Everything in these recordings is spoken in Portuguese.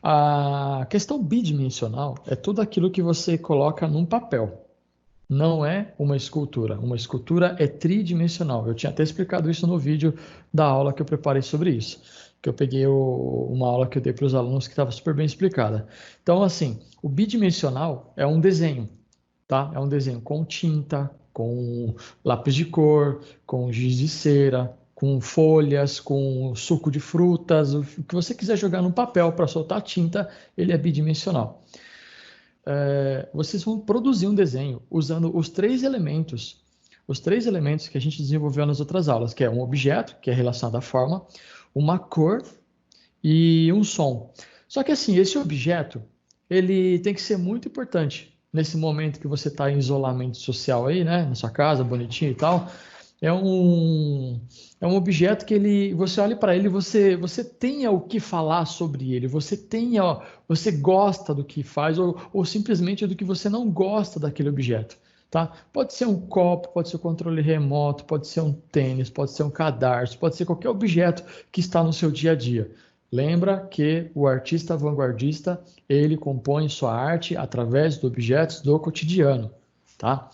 A questão bidimensional é tudo aquilo que você coloca num papel. Não é uma escultura. Uma escultura é tridimensional. Eu tinha até explicado isso no vídeo da aula que eu preparei sobre isso. Que eu peguei uma aula que eu dei para os alunos que estava super bem explicada. Então, assim, o bidimensional é um desenho, tá? É um desenho com tinta, com lápis de cor, com giz de cera, com folhas, com suco de frutas, o que você quiser jogar no papel para soltar tinta, ele é bidimensional. Vocês vão produzir um desenho usando os três elementos que a gente desenvolveu nas outras aulas, que é um objeto, que é relacionado à forma, uma cor e um som. Só que assim, esse objeto, ele tem que ser muito importante nesse momento que você está em isolamento social aí, né, na sua casa, bonitinho e tal. É um, é um objeto que você olha para ele, você tenha o que falar sobre ele, você gosta do que faz ou simplesmente do que você não gosta daquele objeto, tá? Pode ser um copo, pode ser um controle remoto, pode ser um tênis, pode ser um cadarço, pode ser qualquer objeto que está no seu dia a dia. Lembra que o artista vanguardista, ele compõe sua arte através de objetos do cotidiano, tá?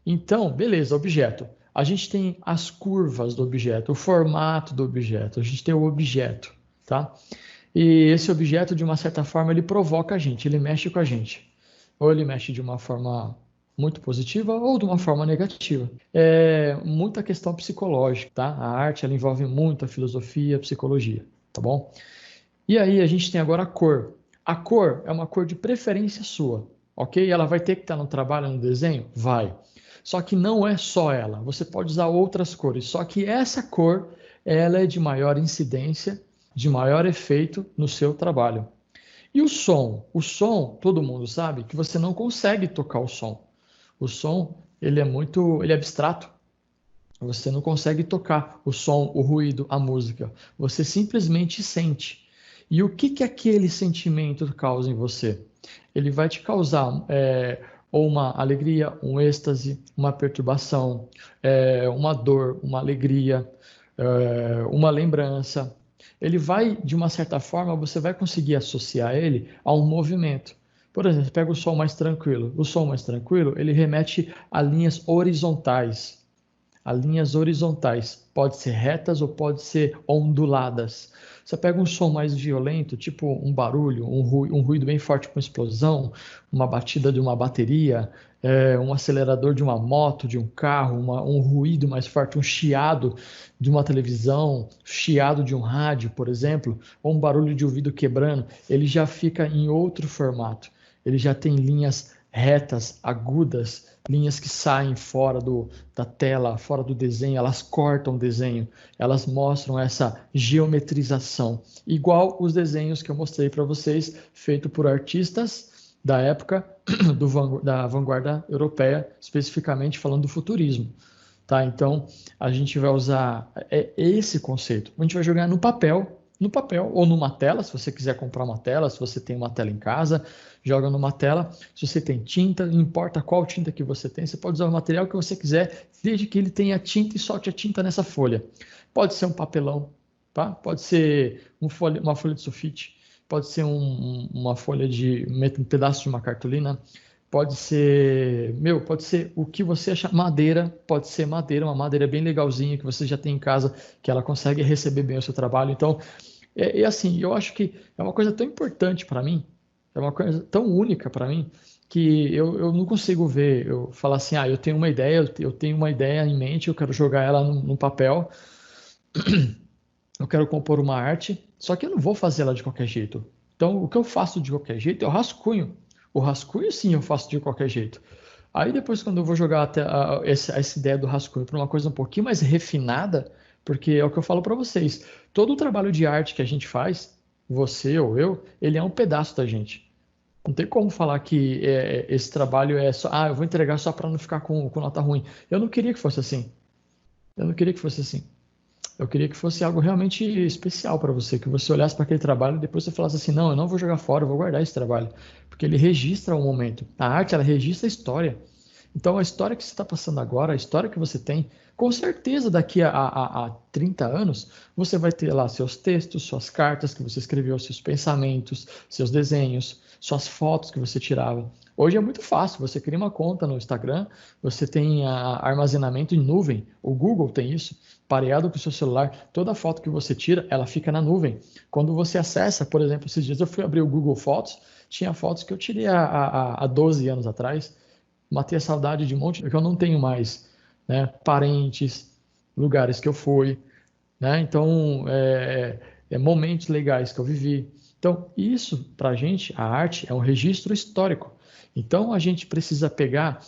Então, beleza, objeto. A gente tem as curvas do objeto, o formato do objeto, a gente tem o objeto, tá? E esse objeto, de uma certa forma, ele provoca a gente, ele mexe com a gente. Ou ele mexe de uma forma muito positiva ou de uma forma negativa. É muita questão psicológica, tá? A arte, ela envolve muita filosofia, psicologia, tá bom? E aí a gente tem agora a cor. A cor é uma cor de preferência sua, ok? Ela vai ter que estar no trabalho, no desenho? Vai. Só que não é só ela. Você pode usar outras cores. Só que essa cor, ela é de maior incidência, de maior efeito no seu trabalho. E o som? O som, todo mundo sabe que você não consegue tocar o som. O som, ele é abstrato. Você não consegue tocar o som, o ruído, a música. Você simplesmente sente. E o que que aquele sentimento causa em você? Ele vai te causar ou uma alegria, um êxtase, uma perturbação, uma dor, uma alegria, uma lembrança. Ele vai, de uma certa forma, você vai conseguir associar ele a um movimento. Por exemplo, pega o som mais tranquilo. O som mais tranquilo, ele remete a linhas horizontais. A linhas horizontais, pode ser retas ou pode ser onduladas. Você pega um som mais violento, tipo um barulho, um ruído bem forte com explosão, uma batida de uma bateria, um acelerador de uma moto, de um carro, um ruído mais forte, um chiado de uma televisão, chiado de um rádio, por exemplo, ou um barulho de ouvido quebrando, ele já fica em outro formato. Ele já tem linhas retas, agudas, linhas que saem fora da tela, fora do desenho, elas cortam o desenho, elas mostram essa geometrização, igual os desenhos que eu mostrei para vocês, feito por artistas da época da vanguarda europeia, especificamente falando do futurismo. Tá? Então, a gente vai usar esse conceito. A gente vai jogar no papel ou numa tela, se você quiser comprar uma tela, se você tem uma tela em casa, joga numa tela. Se você tem tinta, não importa qual tinta que você tem, você pode usar o material que você quiser, desde que ele tenha tinta e solte a tinta nessa folha. Pode ser um papelão, tá? Pode ser uma folha de sulfite, pode ser uma folha um pedaço de uma cartolina, pode ser o que você achar, madeira, pode ser madeira, uma madeira bem legalzinha que você já tem em casa, que ela consegue receber bem o seu trabalho. Então, assim, eu acho que é uma coisa tão importante para mim, é uma coisa tão única para mim, que eu não consigo ver, eu falar assim, eu tenho uma ideia, eu tenho uma ideia em mente, eu quero jogar ela no papel, eu quero compor uma arte, só que eu não vou fazer ela de qualquer jeito. Então, o que eu faço de qualquer jeito é o rascunho. O rascunho, sim, eu faço de qualquer jeito. Aí depois, quando eu vou jogar até essa ideia do rascunho para uma coisa um pouquinho mais refinada, porque é o que eu falo para vocês, todo o trabalho de arte que a gente faz, você ou eu, ele é um pedaço da gente. Não tem como falar que esse trabalho é só, eu vou entregar só para não ficar com nota ruim. Eu não queria que fosse assim. Eu não queria que fosse assim. Eu queria que fosse algo realmente especial para você, que você olhasse para aquele trabalho e depois você falasse assim, não, eu não vou jogar fora, eu vou guardar esse trabalho, porque ele registra o momento. A arte, ela registra a história. Então, a história que você está passando agora, a história que você tem Com certeza, daqui a 30 anos, você vai ter lá seus textos, suas cartas que você escreveu, seus pensamentos, seus desenhos, suas fotos que você tirava. Hoje é muito fácil, você cria uma conta no Instagram, você tem armazenamento em nuvem, o Google tem isso, pareado com o seu celular, toda foto que você tira, ela fica na nuvem. Quando você acessa, por exemplo, esses dias eu fui abrir o Google Fotos, tinha fotos que eu tirei há 12 anos atrás, matei a saudade de um monte que eu não tenho mais, né? Parentes, lugares que eu fui, né? Então, momentos legais que eu vivi. Então, isso, para a gente, a arte é um registro histórico. Então, a gente precisa pegar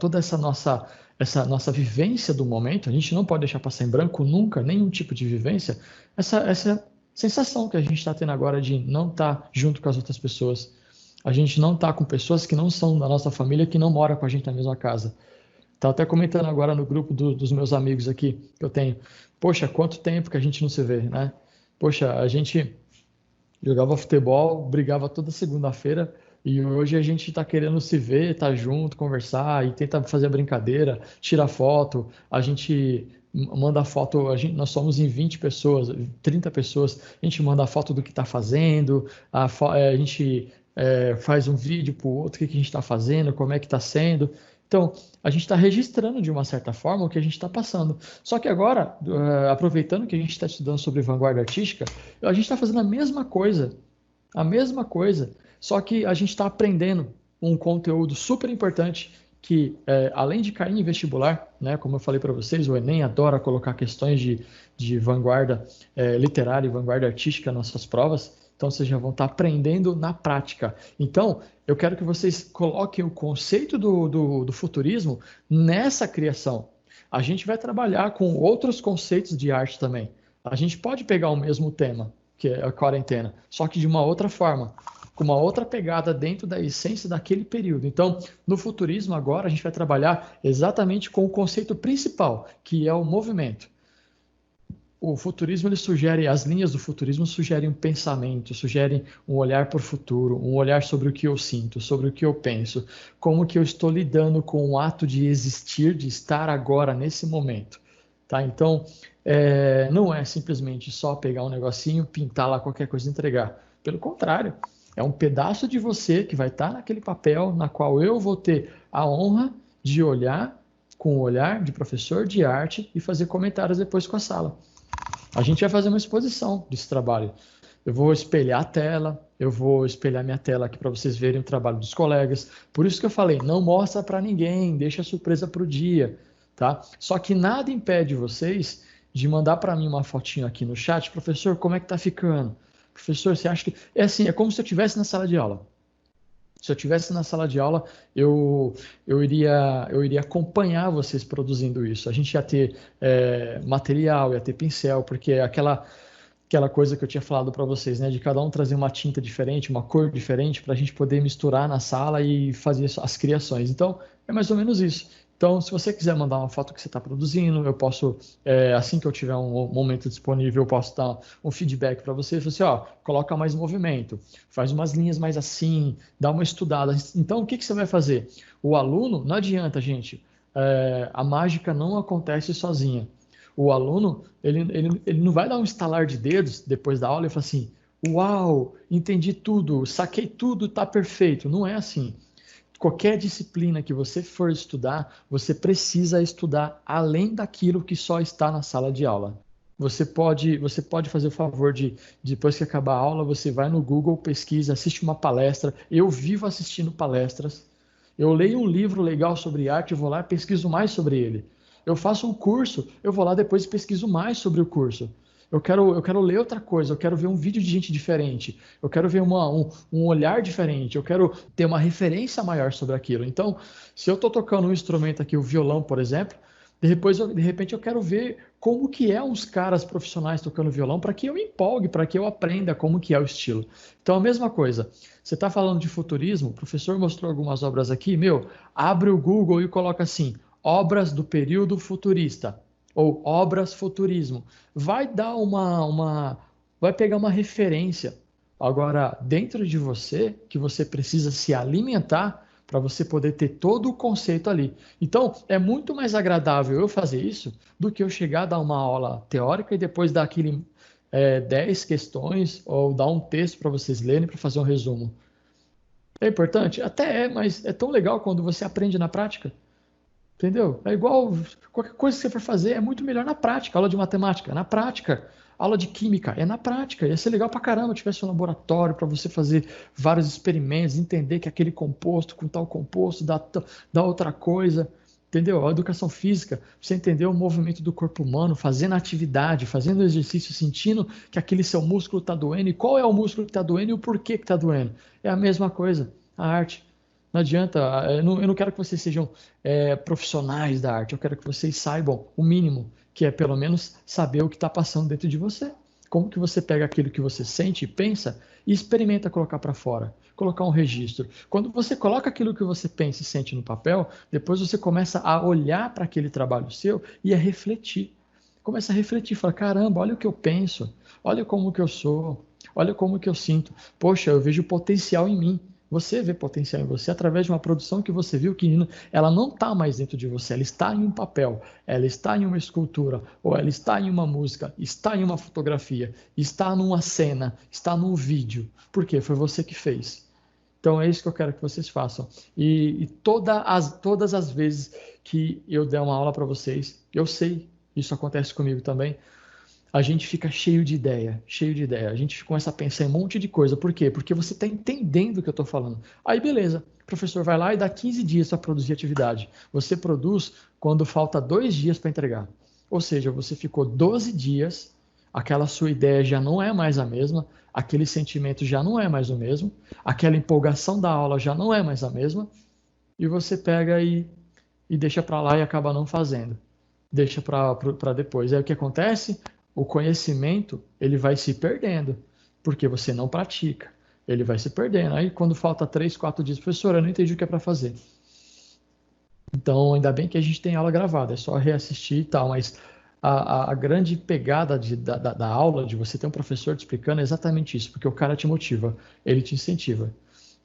toda essa nossa vivência do momento, a gente não pode deixar passar em branco nunca, nenhum tipo de vivência, essa sensação que a gente está tendo agora de não estar junto com as outras pessoas. A gente não está com pessoas que não são da nossa família, que não moram com a gente na mesma casa. Estava até comentando agora no grupo dos meus amigos aqui que eu tenho. Poxa, quanto tempo que a gente não se vê, né? Poxa, a gente jogava futebol, brigava toda segunda-feira e hoje a gente está querendo se ver, estar junto, conversar e tenta fazer brincadeira, tirar foto. A gente manda foto, nós somos em 20 pessoas, 30 pessoas, a gente manda foto do que está fazendo, a gente faz um vídeo para o outro, o que a gente está fazendo, como é que está sendo. Então, a gente está registrando de uma certa forma o que a gente está passando. Só que agora, aproveitando que a gente está estudando sobre vanguarda artística, a gente está fazendo a mesma coisa, só que a gente está aprendendo um conteúdo super importante que, além de cair em vestibular, né, como eu falei para vocês, o Enem adora colocar questões de vanguarda literária e vanguarda artística nas suas provas, então vocês já vão estar aprendendo na prática. Então, eu quero que vocês coloquem o conceito do futurismo nessa criação. A gente vai trabalhar com outros conceitos de arte também. A gente pode pegar o mesmo tema, que é a quarentena, só que de uma outra forma, com uma outra pegada dentro da essência daquele período. Então, no futurismo agora, a gente vai trabalhar exatamente com o conceito principal, que é o movimento. O futurismo, ele sugere, as linhas do futurismo sugerem um pensamento, sugerem um olhar para o futuro, um olhar sobre o que eu sinto, sobre o que eu penso, como que eu estou lidando com o ato de existir, de estar agora, nesse momento. Tá? Então, não é simplesmente só pegar um negocinho, pintar lá qualquer coisa e entregar. Pelo contrário, é um pedaço de você que vai estar naquele papel na qual eu vou ter a honra de olhar com o olhar de professor de arte e fazer comentários depois com a sala. A gente vai fazer uma exposição desse trabalho. Eu vou espelhar a tela, eu vou espelhar minha tela aqui para vocês verem o trabalho dos colegas. Por isso que eu falei, não mostra para ninguém, deixa a surpresa para o dia, tá? Só que nada impede vocês de mandar para mim uma fotinho aqui no chat, professor, como é que tá ficando? Professor, você acha que... É assim, é como se eu estivesse na sala de aula. Se eu estivesse na sala de aula, eu iria acompanhar vocês produzindo isso. A gente ia ter material, ia ter pincel, porque é aquela coisa que eu tinha falado para vocês, né? De cada um trazer uma tinta diferente, uma cor diferente, para a gente poder misturar na sala e fazer as criações. Então, é mais ou menos isso. Então, se você quiser mandar uma foto que você está produzindo, eu posso, assim que eu tiver um momento disponível, eu posso dar um feedback para você. Você, coloca mais movimento, faz umas linhas mais assim, dá uma estudada. Então, o que você vai fazer? O aluno, não adianta, gente, a mágica não acontece sozinha. O aluno, ele não vai dar um estalar de dedos depois da aula e falar assim, uau, entendi tudo, saquei tudo, está perfeito. Não é assim. Qualquer disciplina que você for estudar, você precisa estudar além daquilo que só está na sala de aula. Você pode fazer o favor de, depois que acabar a aula, você vai no Google, pesquisa, assiste uma palestra. Eu vivo assistindo palestras. Eu leio um livro legal sobre arte, eu vou lá e pesquiso mais sobre ele. Eu faço um curso, eu vou lá depois e pesquiso mais sobre o curso. Eu quero ler outra coisa, eu quero ver um vídeo de gente diferente, eu quero ver um olhar diferente, eu quero ter uma referência maior sobre aquilo. Então, se eu estou tocando um instrumento aqui, o violão, por exemplo, de repente eu quero ver como que é uns caras profissionais tocando violão para que eu me empolgue, para que eu aprenda como que é o estilo. Então, a mesma coisa. Você está falando de futurismo, o professor mostrou algumas obras aqui, abre o Google e coloca assim, obras do período futurista ou obras futurismo, vai dar vai pegar uma referência. Agora, dentro de você, que você precisa se alimentar para você poder ter todo o conceito ali. Então, é muito mais agradável eu fazer isso do que eu chegar a dar uma aula teórica e depois dar 10 questões ou dar um texto para vocês lerem para fazer um resumo. É importante? Até é, mas é tão legal quando você aprende na prática. Entendeu? É igual qualquer coisa que você for fazer, é muito melhor na prática. Aula de matemática, na prática. Aula de química, é na prática. Ia ser legal pra caramba tivesse um laboratório para você fazer vários experimentos, entender que aquele composto com tal composto dá outra coisa. Entendeu? A educação física, você entender o movimento do corpo humano, fazendo atividade, fazendo exercício, sentindo que aquele seu músculo está doendo, e qual é o músculo que está doendo e o porquê que está doendo. É a mesma coisa, a arte. Não adianta, eu não quero que vocês sejam profissionais da arte, eu quero que vocês saibam o mínimo, que é pelo menos saber o que está passando dentro de você. Como que você pega aquilo que você sente, pensa e experimenta colocar para fora, colocar um registro. Quando você coloca aquilo que você pensa e sente no papel, depois você começa a olhar para aquele trabalho seu e a refletir. Começa a refletir, fala, caramba, olha o que eu penso, olha como que eu sou, olha como que eu sinto. Poxa, eu vejo potencial em mim. Você vê potencial em você através de uma produção que você viu que ela não está mais dentro de você, ela está em um papel, ela está em uma escultura, ou ela está em uma música, está em uma fotografia, está numa cena, está num vídeo. Por quê? Foi você que fez. Então é isso que eu quero que vocês façam. E todas as vezes que eu der uma aula para vocês, eu sei, isso acontece comigo também, a gente fica cheio de ideia, cheio de ideia. A gente começa a pensar em um monte de coisa. Por quê? Porque você está entendendo o que eu estou falando. Aí, beleza. O professor vai lá e dá 15 dias para produzir atividade. Você produz quando falta 2 dias para entregar. Ou seja, você ficou 12 dias, aquela sua ideia já não é mais a mesma, aquele sentimento já não é mais o mesmo, aquela empolgação da aula já não é mais a mesma, e você pega e deixa para lá e acaba não fazendo. Deixa para depois. Aí o que acontece? O conhecimento ele vai se perdendo, porque você não pratica. Ele vai se perdendo. Aí quando falta 3, 4 dias, professor, eu não entendi o que é para fazer. Então, ainda bem que a gente tem aula gravada, é só reassistir e tal, mas a grande pegada da aula, de você ter um professor te explicando, é exatamente isso, porque o cara te motiva, ele te incentiva.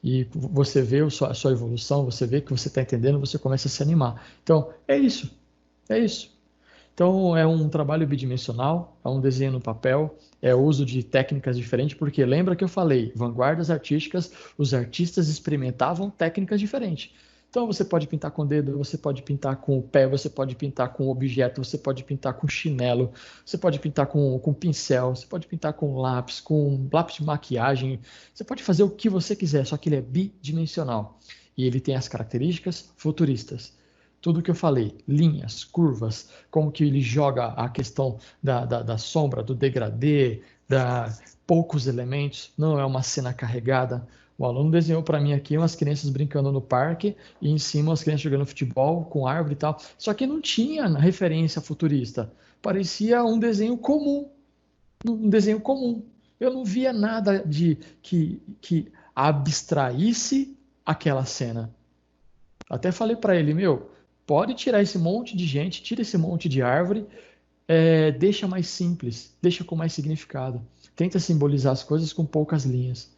E você vê a sua evolução, você vê que você está entendendo, você começa a se animar. Então, é isso. É isso. Então, é um trabalho bidimensional, é um desenho no papel, é o uso de técnicas diferentes, porque lembra que eu falei, vanguardas artísticas, os artistas experimentavam técnicas diferentes. Então, você pode pintar com o dedo, você pode pintar com o pé, você pode pintar com objeto, você pode pintar com chinelo, você pode pintar com pincel, você pode pintar com lápis de maquiagem, você pode fazer o que você quiser, só que ele é bidimensional. E ele tem as características futuristas. Tudo que eu falei, linhas, curvas, como que ele joga a questão da sombra, do degradê, da poucos elementos, não é uma cena carregada. O aluno desenhou para mim aqui umas crianças brincando no parque e em cima as crianças jogando futebol com árvore e tal. Só que não tinha referência futurista. Parecia um desenho comum. Um desenho comum. Eu não via nada de que abstraísse aquela cena. Até falei para ele, meu, pode tirar esse monte de gente, tira esse monte de árvore, deixa mais simples, deixa com mais significado. Tenta simbolizar as coisas com poucas linhas,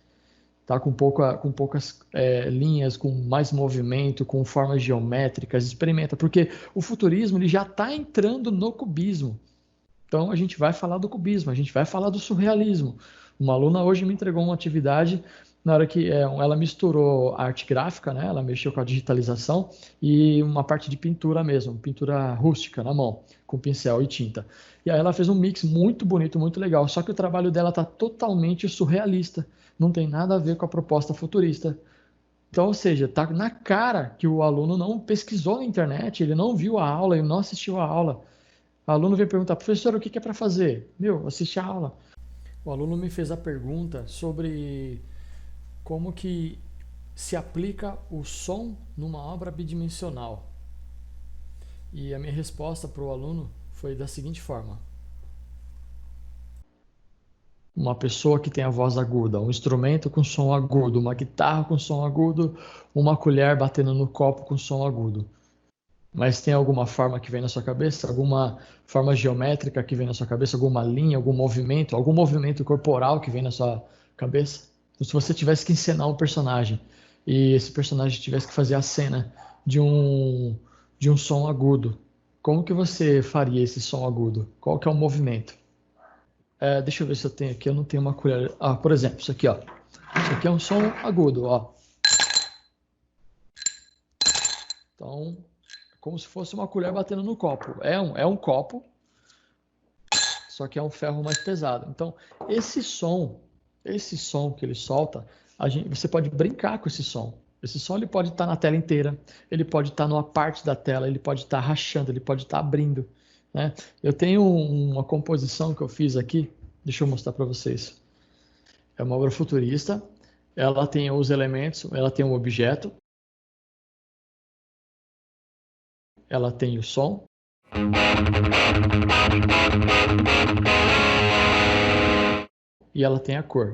tá? Com poucas linhas, com mais movimento, com formas geométricas, experimenta, porque o futurismo ele já está entrando no cubismo. Então a gente vai falar do cubismo, a gente vai falar do surrealismo. Uma aluna hoje me entregou uma atividade na hora que ela misturou arte gráfica, né? Ela mexeu com a digitalização e uma parte de pintura mesmo, pintura rústica na mão, com pincel e tinta. E aí ela fez um mix muito bonito, muito legal. Só que o trabalho dela está totalmente surrealista, não tem nada a ver com a proposta futurista. Então, ou seja, está na cara que o aluno não pesquisou na internet, ele não viu a aula, ele não assistiu a aula. O aluno veio perguntar, professor, o que é para fazer? Meu, assiste a aula. O aluno me fez a pergunta sobre como que se aplica o som numa obra bidimensional. E a minha resposta para o aluno foi da seguinte forma. Uma pessoa que tem a voz aguda, um instrumento com som agudo, uma guitarra com som agudo, uma colher batendo no copo com som agudo. Mas tem alguma forma que vem na sua cabeça? Alguma forma geométrica que vem na sua cabeça? Alguma linha, algum movimento corporal que vem na sua cabeça? Então, se você tivesse que encenar um personagem, e esse personagem tivesse que fazer a cena de um som agudo, como que você faria esse som agudo? Qual que é o movimento? Deixa eu ver se eu tenho aqui, eu não tenho uma colher. Por exemplo, isso aqui, ó. Isso aqui é um som agudo, ó. Então, como se fosse uma colher batendo no copo. É um copo, só que é um ferro mais pesado. Então, esse som que ele solta, você pode brincar com esse som. Esse som ele pode estar na tela inteira, ele pode estar numa parte da tela, ele pode estar rachando, ele pode estar abrindo, né? Eu tenho uma composição que eu fiz aqui, deixa eu mostrar para vocês. É uma obra futurista, ela tem os elementos, ela tem um objeto, ela tem o som, e ela tem a cor.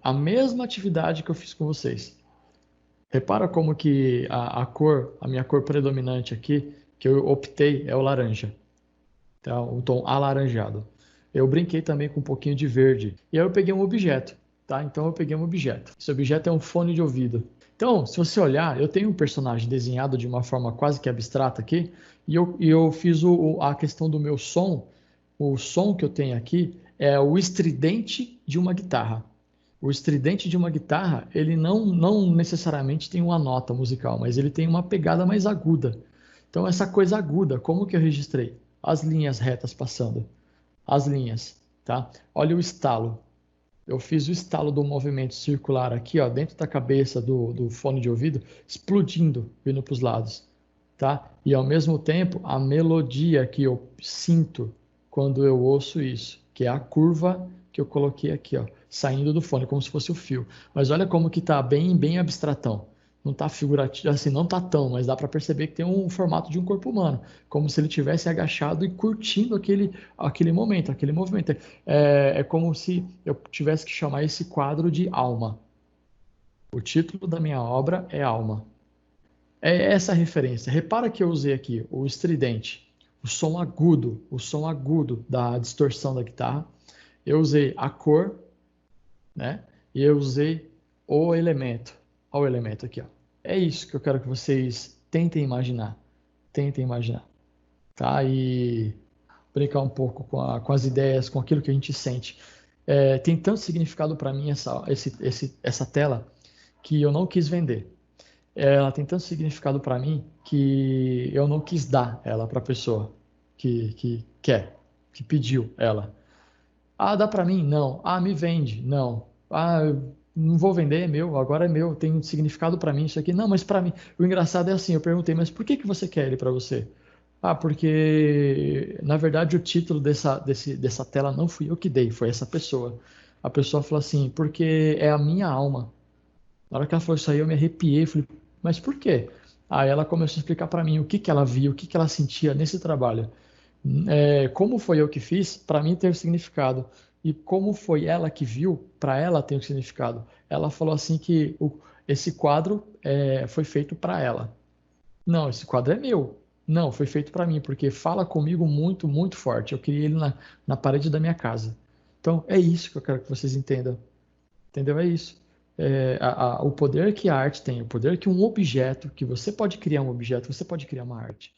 A mesma atividade que eu fiz com vocês. Repara como que a minha cor predominante aqui, que eu optei, é o laranja. Tá? O tom alaranjado. Eu brinquei também com um pouquinho de verde. E aí eu peguei um objeto. Tá? Então eu peguei um objeto. Esse objeto é um fone de ouvido. Então, se você olhar, eu tenho um personagem desenhado de uma forma quase que abstrata aqui, e eu fiz a questão do meu som. O som que eu tenho aqui é o estridente de uma guitarra. O estridente de uma guitarra, ele não necessariamente tem uma nota musical, mas ele tem uma pegada mais aguda. Então, essa coisa aguda, como que eu registrei? As linhas retas passando. As linhas, tá? Olha o estalo. Eu fiz o estalo do movimento circular aqui, ó, dentro da cabeça do fone de ouvido, explodindo, vindo para os lados, tá? E ao mesmo tempo, a melodia que eu sinto quando eu ouço isso, que é a curva que eu coloquei aqui, ó, saindo do fone, como se fosse o fio. Mas olha como que tá bem abstratão. Não tá figurativo, assim, não tá tão, mas dá para perceber que tem um formato de um corpo humano, como se ele tivesse agachado e curtindo aquele momento, aquele movimento. É como se eu tivesse que chamar esse quadro de Alma. O título da minha obra é Alma. É essa a referência. Repara que eu usei aqui o estridente, o som agudo da distorção da guitarra. Eu usei a cor, né? E eu usei o elemento. Olha o elemento aqui, ó. É isso que eu quero que vocês tentem imaginar. Tentem imaginar, tá? E brincar um pouco com as ideias, com aquilo que a gente sente. Tem tanto significado para mim essa tela que eu não quis vender. Ela tem tanto significado para mim que eu não quis dar ela para a pessoa que quer, que pediu ela. Dá para mim? Não. Me vende? Não. Eu não vou vender, é meu, agora é meu, tem um significado para mim isso aqui. Não, mas para mim, o engraçado é assim, eu perguntei, mas por que você quer ele para você? Porque na verdade o título dessa tela não fui eu que dei, foi essa pessoa. A pessoa falou assim, porque é a minha alma. Na hora que ela falou isso aí, eu me arrepiei, falei, mas por quê? Aí ela começou a explicar para mim o que ela via, o que ela sentia nesse trabalho. Como foi eu que fiz, para mim tem um significado. E como foi ela que viu, para ela tem um significado. Ela falou assim que esse quadro foi feito para ela. Não, esse quadro é meu. Não, foi feito para mim, porque fala comigo muito forte. Eu criei ele na parede da minha casa. Então, é isso que eu quero que vocês entendam. Entendeu? É isso. O poder que a arte tem, o poder que um objeto, que você pode criar um objeto, você pode criar uma arte.